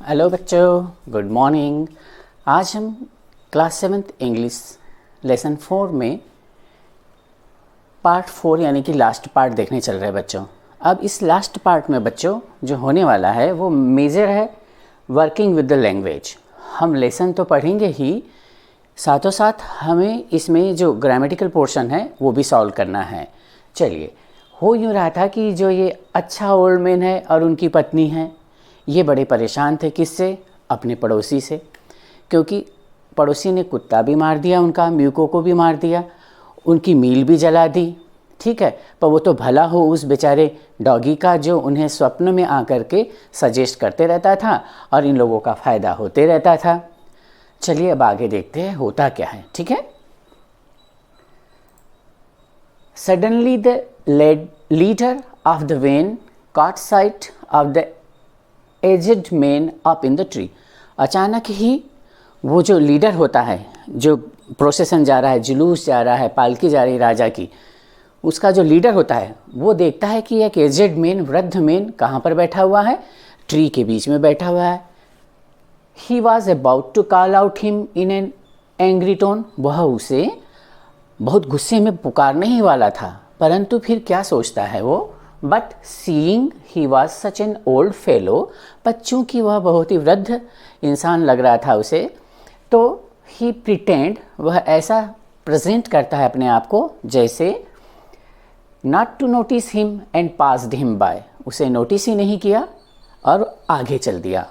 Hello बच्चों, good morning. आज हम क्लास 7th इंग्लिश लेसन 4 में पार्ट 4 यानी कि लास्ट पार्ट देखने चल रहे हैं बच्चों। अब इस लास्ट पार्ट में बच्चों जो होने वाला है वो मेजर है वर्किंग विद द लैंग्वेज। हम लेसन तो पढ़ेंगे ही, साथों साथ हमें इसमें जो ग्रामेटिकल पोर्शन है वो भी सॉल्व करना है। चलिए, हो यूँ रहा था कि जो ये अच्छा ओल्ड मैन है और उनकी पत्नी है, ये बड़े परेशान थे। किससे? अपने पड़ोसी से, क्योंकि पड़ोसी ने कुत्ता भी मार दिया, उनका म्यूको को भी मार दिया, उनकी मील भी जला दी। ठीक है, पर वो तो भला हो उस बेचारे डॉगी का जो उन्हें स्वप्न में आकर के सजेस्ट करते रहता था और इन लोगों का फ़ायदा होते रहता था। चलिए अब आगे देखते हैं होता क्या है। ठीक है। Suddenly the leader of the van caught sight of the aged man up in the tree. अचानक ही वो जो लीडर होता है, जो प्रोसेसन जा रहा है, जुलूस जा रहा है, पालकी जा रही है राजा की, उसका जो लीडर होता है वो देखता है कि एक एजेड मैन, वृद्ध मैन कहाँ पर बैठा हुआ है? ट्री के बीच में बैठा हुआ है। He was about to call out him in an angry tone. वह उसे बहुत गुस्से में पुकारने ही वाला था, परंतु फिर क्या सोचता है वो? But seeing he was such an old fellow, पर चूँकि वह बहुत ही वृद्ध इंसान लग रहा था उसे, तो ही प्रिटेंड, वह ऐसा प्रेजेंट करता है अपने आप को जैसे not to notice him and passed him by, उसे नोटिस ही नहीं किया और आगे चल दिया।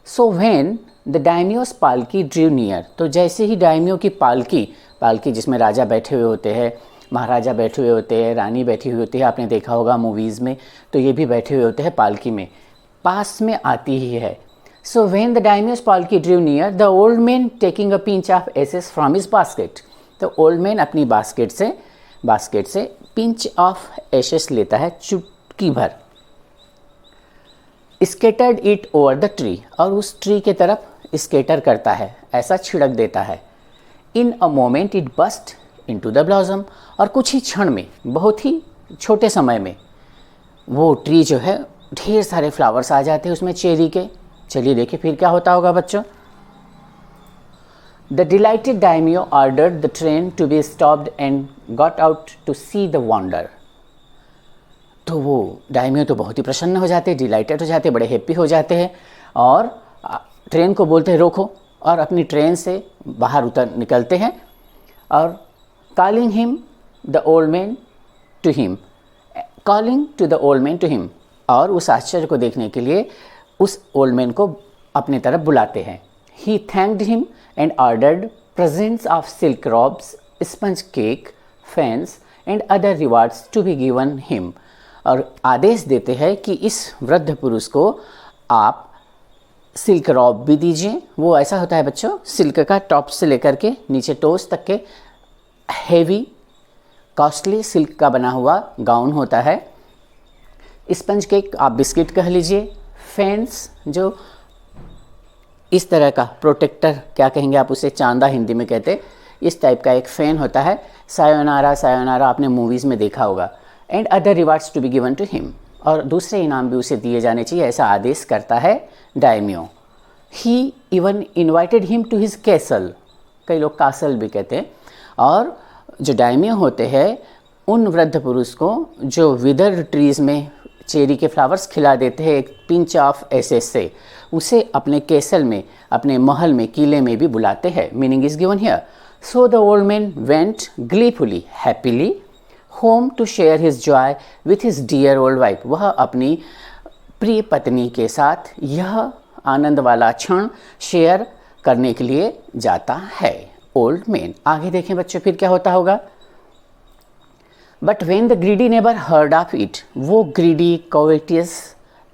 So when the daimio's palki drew near, तो जैसे ही डायमियो की पालकी जिसमें राजा बैठे हुए होते हैं, महाराजा बैठे हुए होते हैं, रानी बैठी हुई होती है, आपने देखा होगा मूवीज़ में, तो ये भी बैठे हुए होते हैं पालकी में, पास में आती ही है। So when the daimio's palki drew near the old man taking a pinch of ashes from his basket, तो ओल्ड मैन अपनी बास्केट से पिंच ऑफ एसेस लेता है, चुटकी भर, scattered it over the tree, और उस ट्री के तरफ स्केटर करता है, ऐसा छिड़क देता है। In a moment it burst into the blossom, और कुछ ही क्षण में, बहुत ही छोटे समय में वो ट्री जो है ढेर सारे फ्लावर्स आ जाते हैं उसमें, चेरी के। चलिए देखिए फिर क्या होता होगा बच्चों। The delighted daimyo ordered the train to be stopped and got out to see the wonder. तो वो डायमियो तो बहुत ही प्रसन्न हो जाते हैं, डिलाइटेड हो जाते हैं, बड़े हैप्पी हो जाते हैं, और ट्रेन को बोलते हैं रोको, और अपनी ट्रेन से बाहर निकलते हैं और calling the old man to him, और उस आश्चर्य को देखने के लिए उस ओल्ड मैन को अपने तरफ बुलाते हैं। He thanked him and ordered presents of silk robes, sponge cake, fans and other rewards to be given him, और आदेश देते हैं कि इस वृद्ध पुरुष को आप सिल्क रॉब भी दीजिए। वो ऐसा होता है बच्चों, सिल्क का टॉप से लेकर के नीचे टोस तक के हेवी कॉस्टली सिल्क का बना हुआ गाउन होता है। स्पंज केक आप बिस्किट कह लीजिए। फैंस, जो इस तरह का प्रोटेक्टर, क्या कहेंगे आप उसे, चांदा हिंदी में कहते, इस टाइप का एक फैन होता है। सायोनारा आपने मूवीज़ में देखा होगा। And other rewards to be given to him, और दूसरे इनाम भी उसे दिए जाने चाहिए, ऐसा आदेश करता है daimyo. He even invited him to his castle, कई लोग कासल भी कहते हैं। और जो डायमियो होते हैं उन वृद्ध पुरुष को जो विदर ट्रीज़ में चेरी के फ्लावर्स खिला देते हैं एक पिंच ऑफ एसेस से, उसे अपने कैसल में, अपने महल में, किले में भी बुलाते हैं। Meaning is given here. So the old man went gleefully happily home to share his joy with his dear old wife. वह अपनी प्रिय पत्नी के साथ यह आनंद वाला क्षण शेयर करने के लिए जाता है ओल्ड मैन। आगे देखें बच्चों फिर क्या होता होगा। But when the greedy neighbour heard of it, वो ग्रीडी, कोवेटियस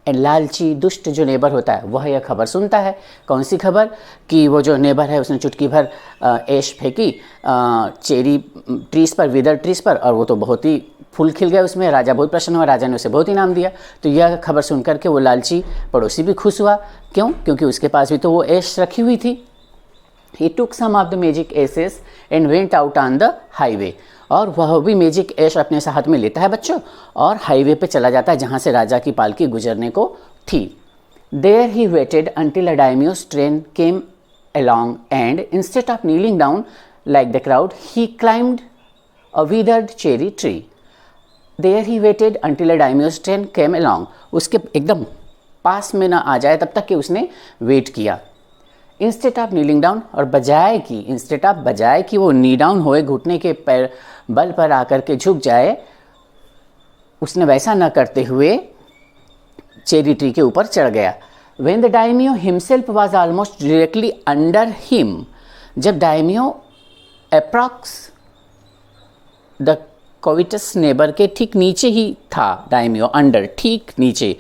एंड लालची, दुष्ट जो नेबर होता है वह यह खबर सुनता है। कौन सी खबर? कि वो जो नेबर है उसने चुटकी भर ऐश फेंकी चेरी ट्रीज़ पर, विदर ट्रीज़ पर, और वो तो बहुत ही फूल खिल गया उसमें। राजा बहुत प्रसन्न हुआ, राजा ने उसे बहुत इनाम दिया। तो यह खबर सुनकर के वो लालची पड़ोसी भी खुश हुआ। क्यों? क्योंकि उसके पास भी तो वो ऐश रखी हुई थी। He took some of the magic ashes and went out on the highway, और वह भी मैजिक ऐश अपने साथ में लेता है बच्चों, और हाईवे पे चला जाता है जहाँ से राजा की पालकी गुजरने को थी। There he waited until a daimyo's train came along and instead of kneeling down like the crowd, he climbed a withered cherry tree. There he waited until a daimyo's train came along. उसके एकदम पास में ना आ जाए तब तक कि उसने wait किया. इंस्टेड ऑफ नीलिंग डाउन, और बजाय कि इंस्टेड ऑफ बजाय कि वो नी डाउन होए, घुटने के पैर बल पर आकर के झुक जाए, उसने वैसा न करते हुए चेरी ट्री के ऊपर चढ़ गया. When the daimyo himself was almost directly under him, जब daimyo approx the covetous neighbor के ठीक नीचे ही था, daimyo under ठीक नीचे,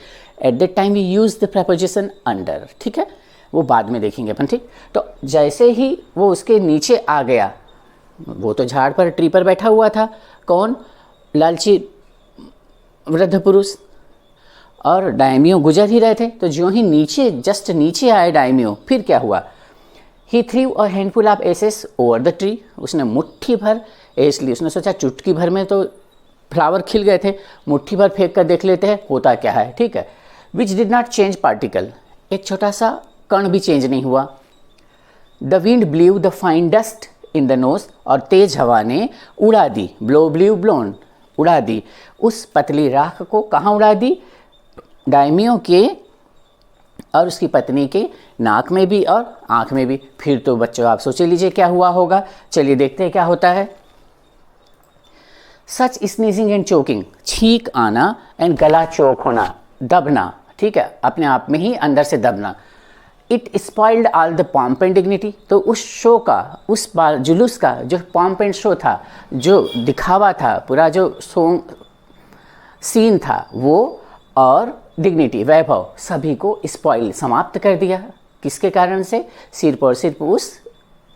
at that time we use the preposition under. ठीक है, वो बाद में देखेंगे अपन. ठीक, तो जैसे ही वो उसके नीचे आ गया, वो तो झाड़ पर ट्री पर बैठा हुआ था. कौन? लालची वृद्ध पुरुष. और डायमियो गुजर ही रहे थे. तो जो ही नीचे जस्ट नीचे आए डायमियो, फिर क्या हुआ? He threw a handful of ashes over the tree. उसने मुट्ठी भर एस ली. उसने सोचा चुटकी भर में तो फ्लावर खिल गए थे, मुट्ठी भर फेंक कर देख लेते हैं होता क्या है. ठीक है. Which did not change particle, एक छोटा सा कण भी चेंज नहीं हुआ. The wind ब्लीव the fine dust in the nose, और तेज हवा ने उड़ा दी. ब्लो ब्लीव ब्लोन, उड़ा दी. उस पतली राख को कहाँ उड़ा दी? डायमियो के और उसकी पत्नी के नाक में भी और आँख में भी. फिर तो बच्चों आप सोच लीजिए क्या हुआ होगा. चलिए देखते हैं क्या होता है. सच स्नीजिंग एंड चोकिंग, छींक आना, एंड गला चोक होना, दबना. ठीक है, अपने आप में ही अंदर से दबना. It spoiled all the pomp and dignity. तो उस शो का, उस जुलूस का जो पॉम्प एंड शो था, जो दिखावा था, पूरा जो सीन था वो, और डिग्निटी वैभव, सभी को स्पॉइल समाप्त कर दिया. किसके कारण से? सिर्फ और सिर्फ उस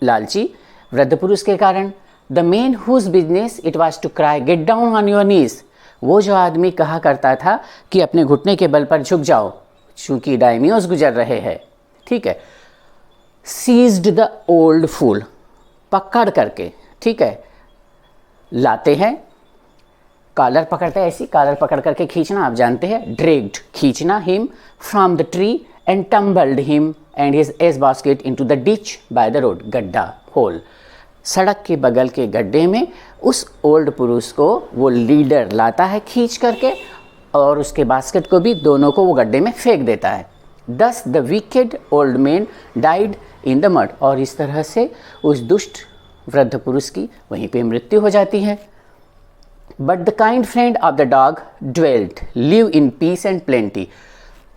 लालची वृद्ध पुरुष के कारण. The man whose business it was to cry get down on your knees. वो जो आदमी कहा करता था कि अपने घुटने के बल पर झुक जाओ, चूंकि डायमियोस गुजर रहे हैं. ठीक है. सीज्ड द ओल्ड फूल, पकड़ करके, ठीक है, लाते हैं. कॉलर पकड़ते हैं, ऐसी कॉलर पकड़ करके खींचना आप जानते हैं. ड्रैग्ड, खींचना. Him from the tree and tumbled him and his ass basket into the ditch by the road. गड्ढा, होल, सड़क के बगल के गड्ढे में उस ओल्ड पुरुष को वो लीडर लाता है खींच करके, और उसके बास्केट को भी, दोनों को वो गड्ढे में फेंक देता है. दस the wicked old man died in the mud. और इस तरह से उस दुष्ट वृद्ध पुरुष की वहीं पे मृत्यु हो जाती है. But the kind friend of the dog dwelt live in peace and plenty.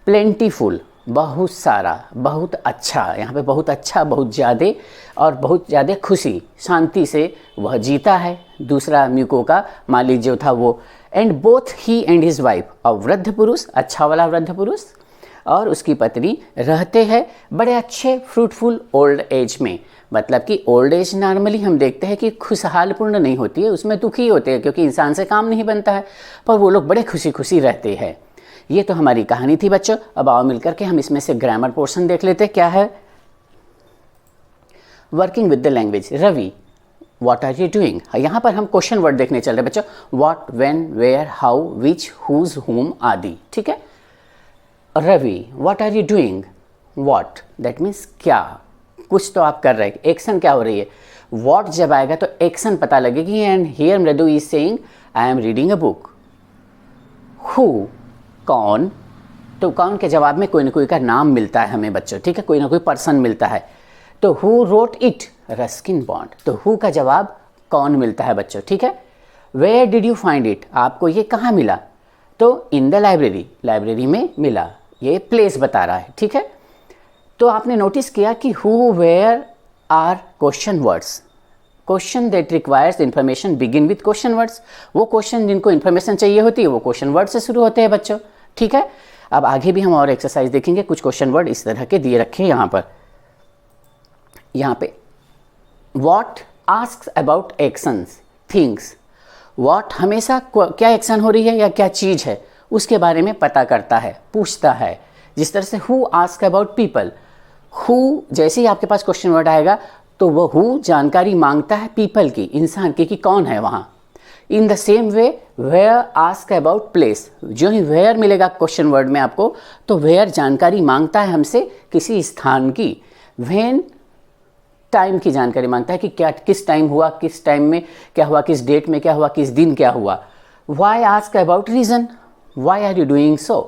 Plentiful, बहुत सारा, बहुत अच्छा. यहाँ पे बहुत अच्छा, बहुत ज़्यादा, और बहुत ज़्यादा खुशी, शांति से वह जीता है. दूसरा म्यूको का मालिक जो था वो. And both he and his wife, और वृद्ध पुरुष, अच्छा वाला वृद्ध पुरुष, और उसकी पत्नी रहते हैं बड़े अच्छे फ्रूटफुल ओल्ड एज में. मतलब कि ओल्ड एज नॉर्मली हम देखते हैं कि खुशहाल पूर्ण नहीं होती है, उसमें दुखी होते हैं क्योंकि इंसान से काम नहीं बनता है, पर वो लोग बड़े खुशी खुशी रहते हैं. ये तो हमारी कहानी थी बच्चों. अब आओ मिलकर के हम इसमें से ग्रामर पोर्शन देख लेते हैं. क्या है? Working with the language. Ravi, what are you doing? यहाँ पर हम क्वेश्चन वर्ड देखने चल रहे बच्चों. What, when, where, how, which, whose, whom आदि. ठीक है. Ravi, what are you doing? What, that means क्या, कुछ तो आप कर रहे हैं. एक्शन क्या हो रही है? व्हाट जब आएगा तो एक्शन पता लगेगी. एंड हियर मृदु is saying I am reading a book. Who, कौन, तो कौन के जवाब में कोई ना कोई का नाम मिलता है हमें बच्चों. ठीक है, कोई ना कोई पर्सन मिलता है. तो who wrote it? Ruskin Bond. तो हु का जवाब कौन मिलता है बच्चों. ठीक है. Where did you find it? आपको ये कहाँ मिला? तो इन द लाइब्रेरी, लाइब्रेरी में मिला. ये प्लेस बता रहा है. ठीक है. तो आपने नोटिस किया कि who, where are question words. Question that requires information begin with question words. वो क्वेश्चन जिनको इन्फॉर्मेशन चाहिए होती है वो क्वेश्चन वर्ड से शुरू होते हैं बच्चों. ठीक है. अब आगे भी हम और एक्सरसाइज देखेंगे. कुछ क्वेश्चन वर्ड इस तरह के दिए रखे हैं यहाँ पर. यहाँ पे what asks about actions, things. What हमेशा क्या एक्शन हो रही है या क्या चीज़ है उसके बारे में पता करता है, पूछता है. जिस तरह से who ask about people. Who जैसे ही आपके पास क्वेश्चन वर्ड आएगा तो वो हु जानकारी मांगता है पीपल की, इंसान की, कि कौन है वहाँ. In the same way where ask about place, जो ही वेयर मिलेगा क्वेश्चन वर्ड में आपको, तो वेयर जानकारी मांगता है हमसे किसी स्थान की, व्हेन टाइम की जानकारी मांगता है कि क्या किस टाइम हुआ, किस टाइम में क्या हुआ, किस डेट में क्या हुआ, किस दिन क्या हुआ। Why ask about reason, why are you doing so,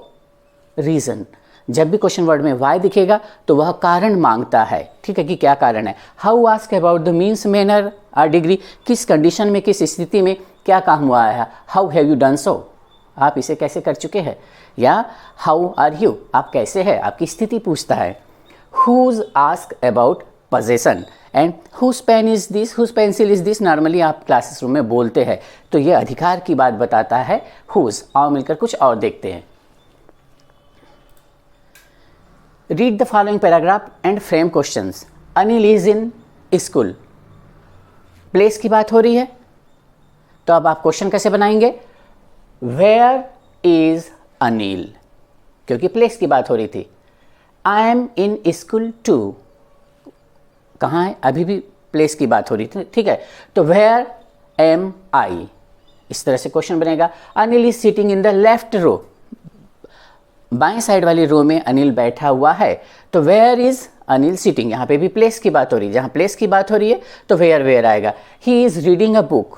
reason. जब भी क्वेश्चन वर्ड में वाई दिखेगा तो वह कारण मांगता है, ठीक है, कि क्या कारण है। How ask about the means, manner और डिग्री, किस कंडीशन में, किस स्थिति में क्या काम हुआ है। How have you done so, आप इसे कैसे कर चुके हैं। या हाउ आर यू, आप कैसे हैं, आपकी स्थिति पूछता है। Whose ask about possession and whose pen is this, whose pencil is this, normally आप क्लासेस में बोलते हैं, तो ये अधिकार की बात बताता है whose। आओ मिलकर कुछ और देखते हैं। Read the following paragraph and frame questions. Anil is in school, place की बात हो रही है, तो अब आप क्वेश्चन कैसे बनाएंगे, वेयर इज अनिल, क्योंकि प्लेस की बात हो रही थी। I am in school too, कहाँ है, अभी भी प्लेस की बात हो रही थी, ठीक है, तो वेयर एम आई, इस तरह से क्वेश्चन बनेगा। Anil is sitting in the left row, बाएं साइड वाली रो में अनिल बैठा हुआ है, तो वेयर इज अनिल सिटिंग, यहाँ पे भी प्लेस की बात हो रही है, जहाँ प्लेस की बात हो रही है तो वेयर आएगा। He is reading a book,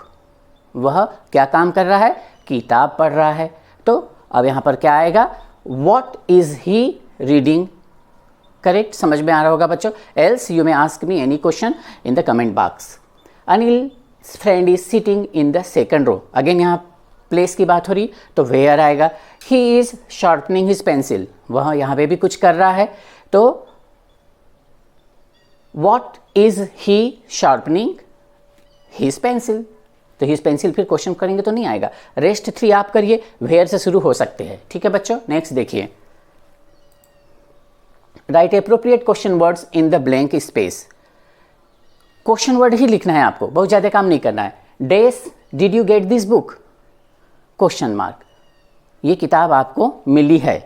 वह क्या काम कर रहा है, किताब पढ़ रहा है, तो अब यहाँ पर क्या आएगा, what is he reading. Correct, समझ में आ रहा होगा बच्चों। Else you may ask me any question in the comment box. Anil friend is sitting in the second row, again यहाँ प्लेस की बात हो रही तो वेयर आएगा। He is sharpening his pencil, वह यहाँ पे भी कुछ कर रहा है, तो what is he sharpening his pencil, तो हिज पेंसिल फिर क्वेश्चन करेंगे तो नहीं आएगा। रेस्ट 3 आप करिए, वेयर से शुरू हो सकते हैं, ठीक है बच्चों। नेक्स्ट देखिए, write appropriate question words in the blank space. Question word ही लिखना है आपको, बहुत ज़्यादा काम नहीं करना है। डेस did you get this book, question mark, ये किताब आपको मिली है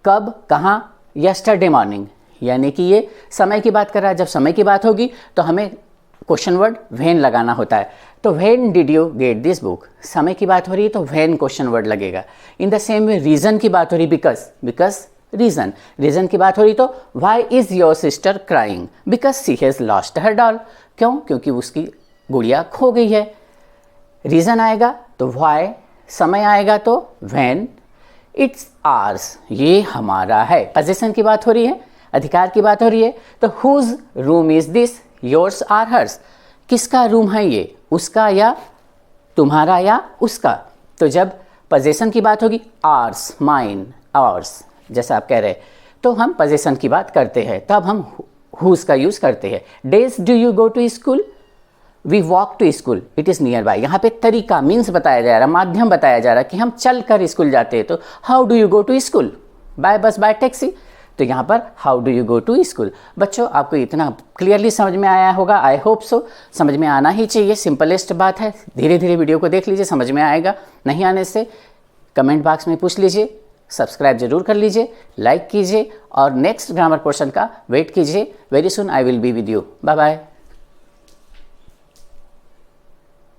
कब, कहाँ, यस्टरडे मॉर्निंग, यानी कि ये समय की बात कर रहा है। जब समय की बात होगी तो हमें क्वेश्चन वर्ड व्हेन लगाना होता है, तो when did you get this book, समय की बात हो रही है तो व्हेन क्वेश्चन वर्ड लगेगा। इन द सेम वे रीज़न की बात हो रही, बिकॉज रीज़न, रीज़न की बात हो रही तो why is your sister crying, because she has lost her doll, क्यों, क्योंकि उसकी गुड़िया खो गई है। रीज़न आएगा तो वाई, समय आएगा तो व्हेन, इट्स आर्स, ये हमारा है। पोजेशन की बात हो रही है, अधिकार की बात हो रही है, तो whose room is this, yours or hers, किसका रूम है ये, उसका या तुम्हारा या उसका। तो जब पोजेशन की बात होगी, आर्स, माइन, आवर्स, जैसा आप कह रहे हैं, तो हम पोजेशन की बात करते हैं, तब हम हुज का यूज़ करते हैं। Days do you go to school, we walk to school, it is nearby. यहाँ पे तरीका, मीन्स बताया जा रहा, माध्यम बताया जा रहा कि हम चल कर स्कूल जाते हैं, तो how do you go to school, by bus, by taxi, तो यहाँ पर how do you go to school. बच्चों आपको इतना क्लियरली समझ में आया होगा, आई होप सो। समझ में आना ही चाहिए, सिंपलेस्ट बात है। धीरे धीरे वीडियो को देख लीजिए, समझ में आएगा। नहीं आने से कमेंट बॉक्स में पूछ लीजिए, सब्सक्राइब जरूर कर लीजिए, लाइक कीजिए और नेक्स्ट ग्रामर पोर्शन का वेट कीजिए। Very soon I will be with you. Bye bye.